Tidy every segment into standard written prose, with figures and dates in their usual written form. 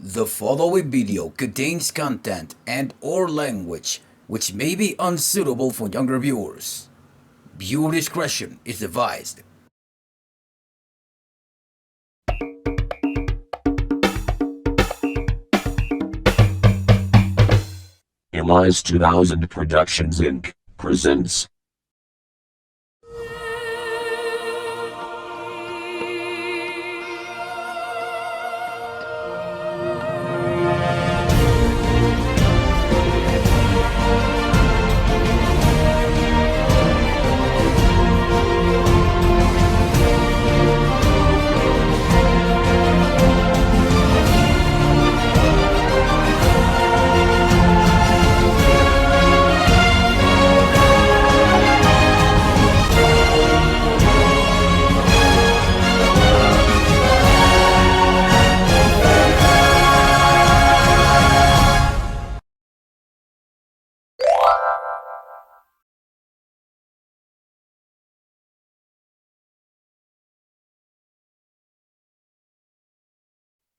The following video contains content and/or language which may be unsuitable for younger viewers. Viewer discretion is advised. Elias 2000 Productions Inc. presents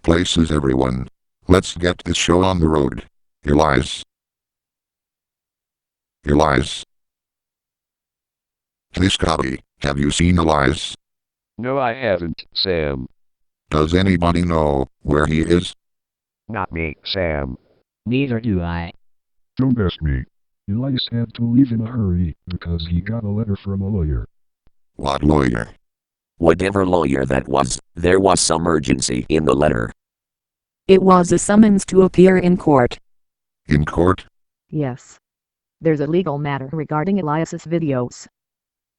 Places everyone. Let's get this show on the road. Elias. Hey Scotty, have you seen Elias? No, I haven't, Sam. Does anybody know where he is? Not me, Sam. Neither do I. Don't ask me. Elias had to leave in a hurry because he got a letter from a lawyer. What lawyer? whatever lawyer that was. There was some urgency in the letter. It was a summons to appear in court. In court? Yes. There's a legal matter regarding Elias's videos.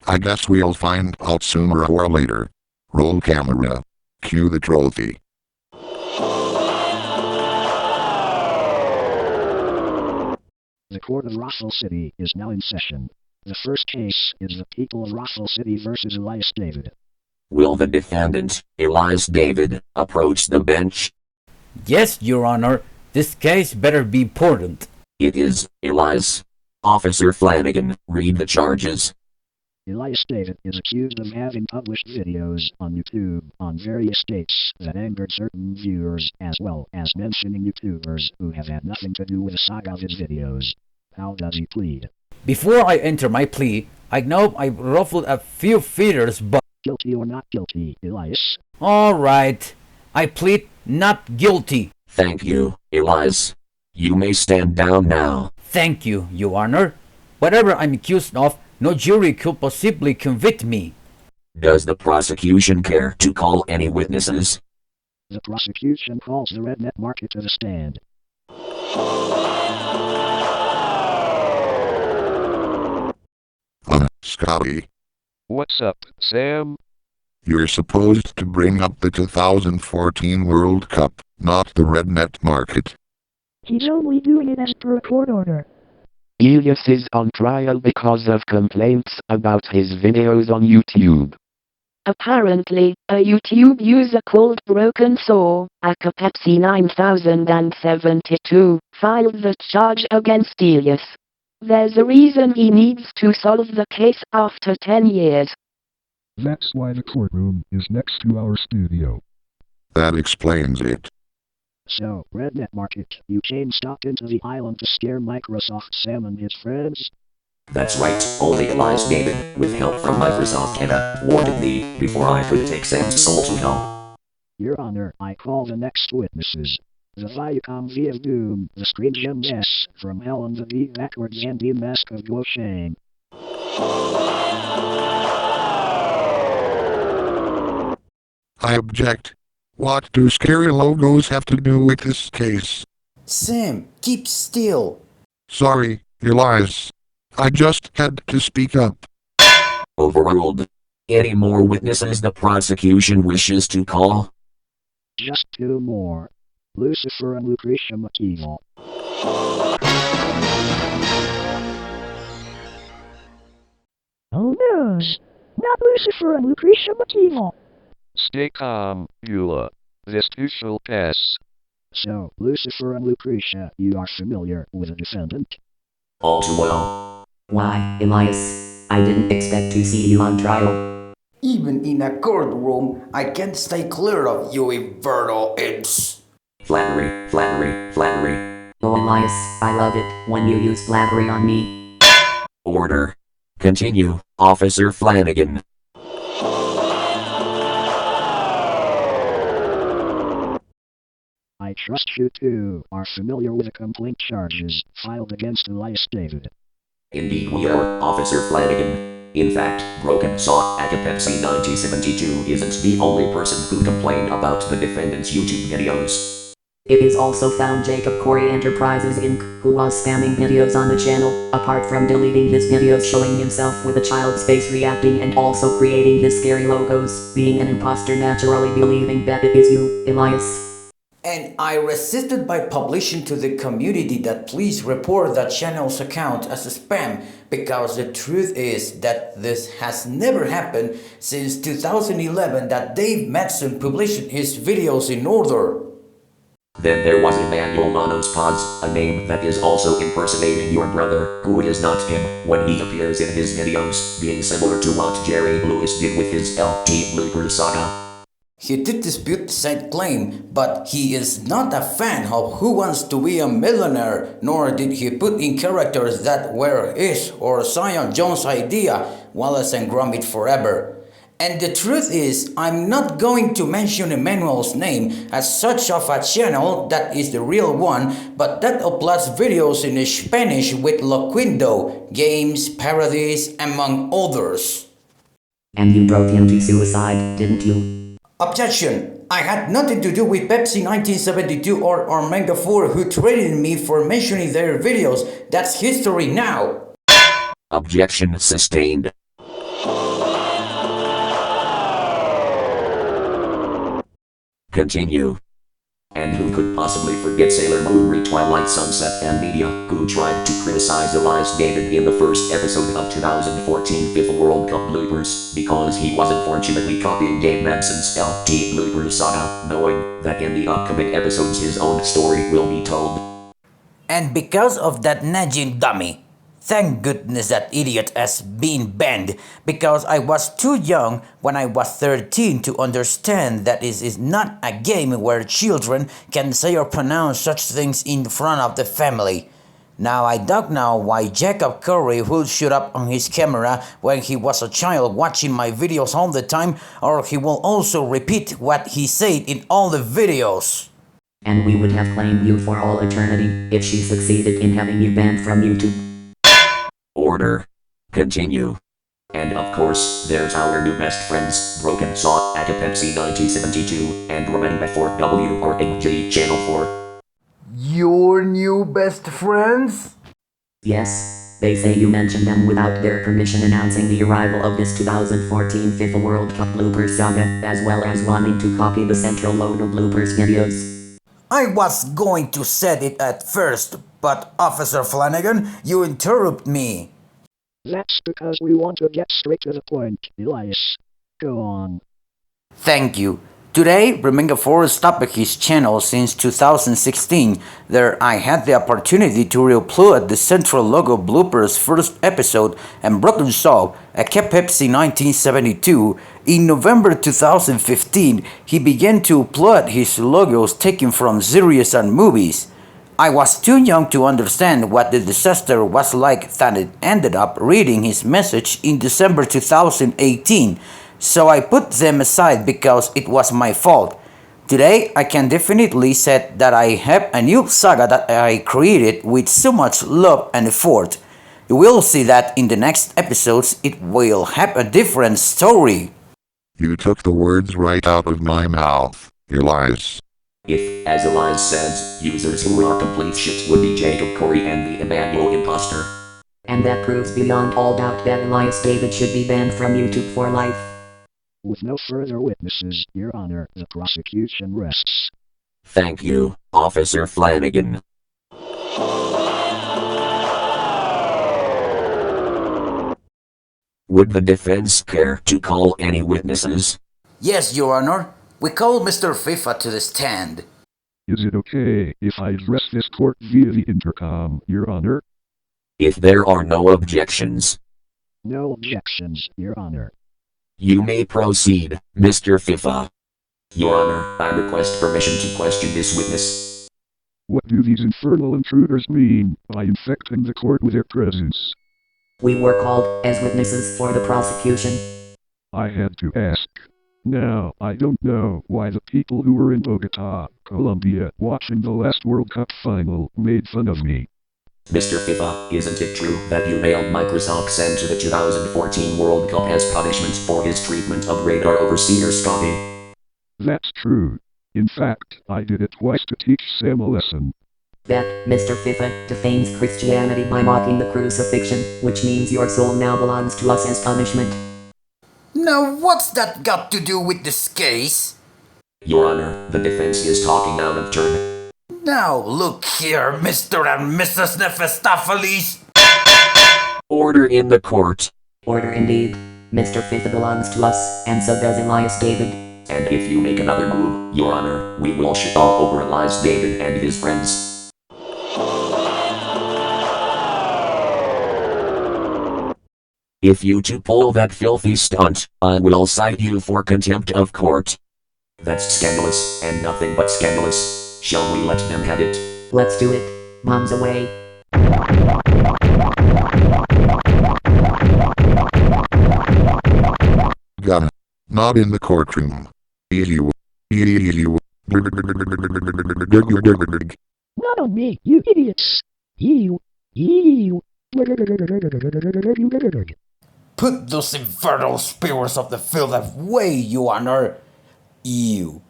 I guess we'll find out sooner or later. Roll camera. Cue the trophy. The court of Russell City is now in session. The first case is the people of Russell City versus Elias David. Will the defendant, Elias David, approach the bench? Yes, Your Honor, this case better be important. It is, Elias. Officer Flanagan, read the charges. Elias David is accused of having published videos on YouTube on various dates that angered certain viewers, as well as mentioning YouTubers who have had nothing to do with the saga of his videos. How does he plead? Before I enter my plea, I know I ruffled a few feathers, but... Guilty or not guilty, Elias? Alright, I plead not guilty. Thank you, Elias. You may stand down now. Thank you, Your Honor. Whatever I'm accused of, no jury could possibly convict me. Does the prosecution care to call any witnesses? The prosecution calls the redneck market to the stand. Scotty, What's up, Sam? you're supposed to bring up the 2014 World Cup, not the rednet market. He's only doing it as per a court order. Elias is on trial because of complaints about his videos on YouTube. Apparently, a YouTube user called Broken Saw, aka Pepsi 9072, filed the charge against Elias. There's a reason he needs to solve the case after 10 years. That's why the courtroom is next to our studio. That explains it. So, redneck market, you came stopped into the island to scare Microsoft Sam and his friends? That's right, only Elias David, with help from Microsoft Anna, warned me before I could take Sam's soul to hell. Your Honor, I call the next witnesses. The Viacom V of Doom, the Screen Gems S from Hell and the V backwards and the Mask of Goshen. I object. What do scary logos have to do with this case? Sam, keep still. Sorry, Elias. I just had to speak up. Overruled. Any more witnesses the prosecution wishes to call? Just two more. Lucifer and Lucretia McKeeval. Oh no! Not Lucifer and Lucretia McKeeval. Stay calm, Eula. This too shall pass. So, Lucifer and Lucretia, you are familiar with the defendant? All too well. Why, Elias, I didn't expect to see you on trial. Even in a courtroom, I can't stay clear of you infernal imps. Flattery, flattery, flattery. Oh Elias, I love it when you use flattery on me. Order. Continue, Officer Flanagan. I trust you two are familiar with the complaint charges filed against Elias David. Indeed we are, Officer Flanagan. In fact, Broken Saw Pepsi 1972 isn't the only person who complained about the defendant's YouTube videos. It is also found Jacob Corey Enterprises Inc., who was spamming videos on the channel, apart from deleting his videos showing himself with a child's face reacting and also creating his scary logos, being an imposter naturally believing that it is you, Elias. And I resisted by publishing to the community that please report that channel's account as a spam, because the truth is that this has never happened since 2011 that Davemadson published his videos in order. Then there was Emmanuel Manos Paz, a name that is also impersonating your brother, who is not him, when he appears in his videos, being similar to what Jerry Lewis did with his LT Bloopers saga. He did dispute said claim, but he is not a fan of Who Wants to Be a Millionaire, nor did he put in characters that were his or Zion Jones' idea, Wallace and Gromit Forever. And the truth is, I'm not going to mention Emmanuel's name as such of a channel that is the real one, but that uploads videos in Spanish with Loquindo, games, parodies, among others. And you broke into suicide, didn't you? Objection! I had nothing to do with Pepsi 1972 or Omega 4 who traded me for mentioning their videos. That's history now. Objection sustained. Continue. And who could possibly forget Sailor Moon Re-Twilight Sunset and media, who tried to criticize Elias David in the first episode of 2014 FIFA World Cup Bloopers, because he was unfortunately copying Davemadson's LT Bloopers saga, knowing that in the upcoming episodes his own story will be told. And because of that nagging dummy. Thank goodness that idiot has been banned, because I was too young when I was 13 to understand that this is not a game where children can say or pronounce such things in front of the family. Now I don't know why Jacob Curry would shoot up on his camera when he was a child watching my videos all the time, or he will also repeat what he said in all the videos. And we would have claimed you for all eternity if she succeeded in having you banned from YouTube. Order. Continue. And of course, there's our new best friends, Broken Saw Pepsi 1972, and remember for WRNG Channel 4. Your new best friends? Yes, they say you mentioned them without their permission, announcing the arrival of this 2014 FIFA World Cup Bloopers saga, as well as wanting to copy the central logo Bloopers videos. I was going to say it at first, but Officer Flanagan, you interrupt me. That's because we want to get straight to the point, Elias. Go on. Thank you. Today, Remember 4 stopped his channel since 2016. There I had the opportunity to re-upload the central logo bloopers first episode and Broken Saw, a Pepsi 1972. In November 2015, he began to upload his logos taken from series and movies. I was too young to understand what the disaster was like that it ended up reading his message in December 2018. So I put them aside because it was my fault. Today, I can definitely say that I have a new saga that I created with so much love and effort. You will see that in the next episodes it will have a different story. You took the words right out of my mouth, Elias. If, as Elias says, users who are complete shits would be Jacob Corey and the Emmanuel imposter. And that proves beyond all doubt that Elias David should be banned from YouTube for life. With no further witnesses, Your Honor, the prosecution rests. Thank you, Officer Flanagan. Would the defense care to call any witnesses? Yes, Your Honor. We call Mr. FIFA to the stand. Is it okay if I address this court via the intercom, Your Honor? If there are no objections. No objections, Your Honor. You may proceed, Mr. FIFA. Your Honor, I request permission to question this witness. What do these infernal intruders mean by infecting the court with their presence? We were called as witnesses for the prosecution. I had to ask. Now, I don't know why the people who were in Bogota, Colombia, watching the last World Cup final made fun of me. Mr. FIFA, isn't it true that you mailed Microsoft's end to the 2014 World Cup as punishment for his treatment of radar overseer Scotty? That's true. In fact, I did it twice to teach Sam a lesson. That, Mr. FIFA, defames Christianity by mocking the crucifixion, which means your soul now belongs to us as punishment. Now what's that got to do with this case? Your Honor, the defense is talking out of turn. Now look here, Mr. and Mrs. Mephistopheles. Order in the court. Order indeed. Mr. FIFA belongs to us, and so does Elias David. And if you make another move, Your Honor, we will shit all over Elias David and his friends. If you two pull that filthy stunt, I will cite you for contempt of court. That's scandalous, and nothing but scandalous. Shall we let them have it? Let's do it. Mom's away. Gotta. Not in the courtroom. You. Not on me, you idiots. You. Put those infernal spirits of the field away, Your Honor. Ew.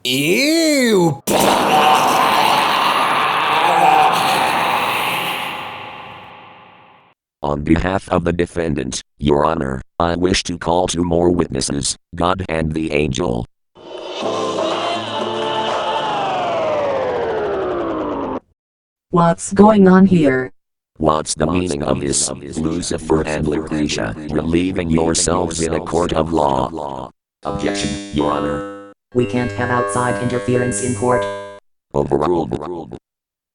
Ew! On behalf of the defendant, Your Honor, I wish to call two more witnesses, God and the angel. What's going on here? What's the meaning of this, Lucifer and Lucretia, relieving yourselves in a court of law? Objection, Your Honor. We can't have outside interference in court. Overruled.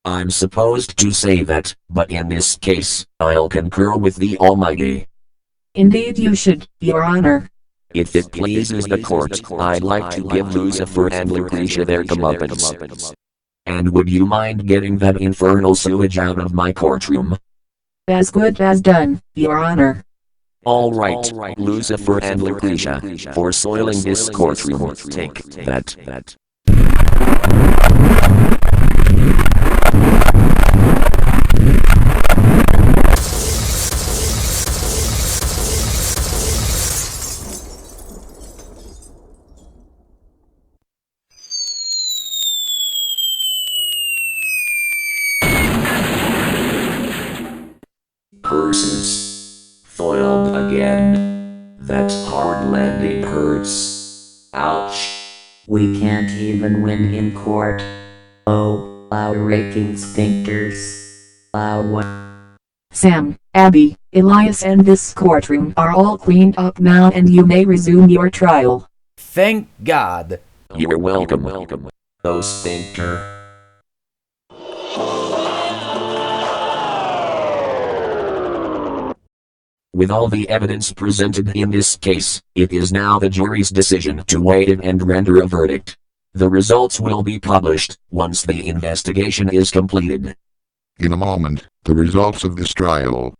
I'm supposed to say that, but in this case, I'll concur with the Almighty. Indeed you should, Your Honor. If it pleases the court, I'd like to give Lucifer and Lucretia their comeuppance. And would you mind getting that infernal sewage out of my courtroom? As good as done, Your Honor. All right, Lucifer and Lucretia, for soiling this courtroom, take that. Curses. Foiled again. That hard landing hurts. Ouch. We can't even win in court. Oh, our raking sphincters. What? Sam, Abby, Elias and this courtroom are all cleaned up now and you may resume your trial. Thank God. You're welcome. Oh, sphincter. With all the evidence presented in this case, it is now the jury's decision to weigh it and render a verdict. The results will be published once the investigation is completed. In a moment, the results of this trial.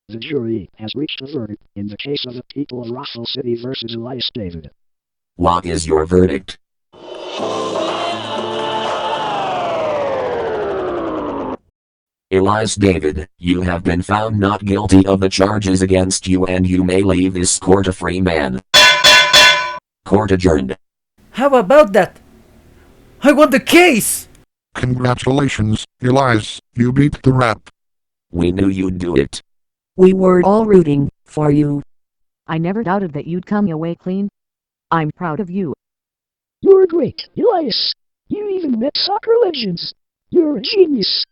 The jury has reached a verdict in the case of the people of Russell City versus Elias David. What is your verdict? Elias David, you have been found not guilty of the charges against you and you may leave this court a free man. Court adjourned. How about that? I won the case! Congratulations, Elias, you beat the rap. We knew you'd do it. We were all rooting for you. I never doubted that you'd come away clean. I'm proud of you. You're great, Elias. You even met soccer legends. You're a genius.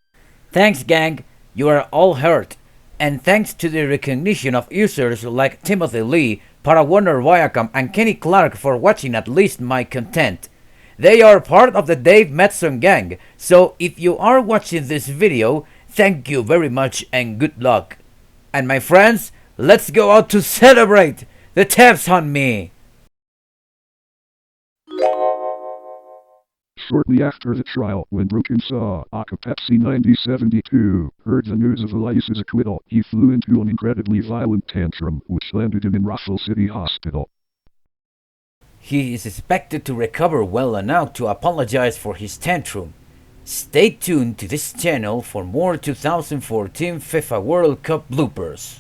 Thanks, gang. You are all hurt. And thanks to the recognition of users like Timothy Lee, Parawarner Viacom, and Kenny Clark for watching at least my content. They are part of the Davemadson gang, so if you are watching this video, thank you very much and good luck. And my friends, let's go out to celebrate! The tab's on me! Shortly after the trial, when Broken saw Pepsi 9072 heard the news of Elias's acquittal, he flew into an incredibly violent tantrum, which landed him in Russell City Hospital. He is expected to recover well enough to apologize for his tantrum. Stay tuned to this channel for more 2014 FIFA World Cup bloopers.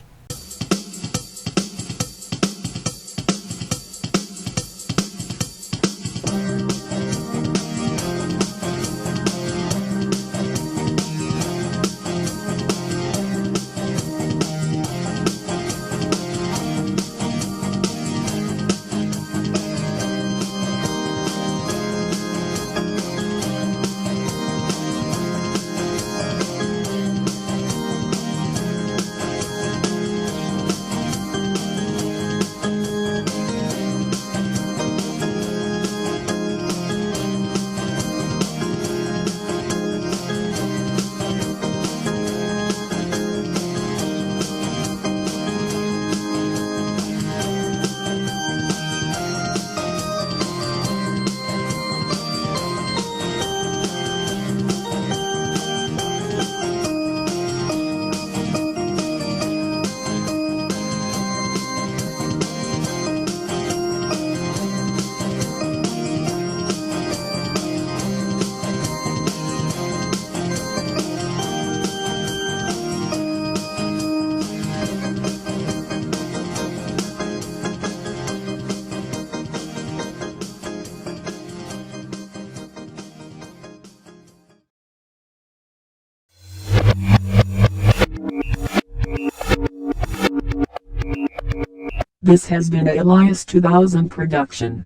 This has been a Elias 2000 production.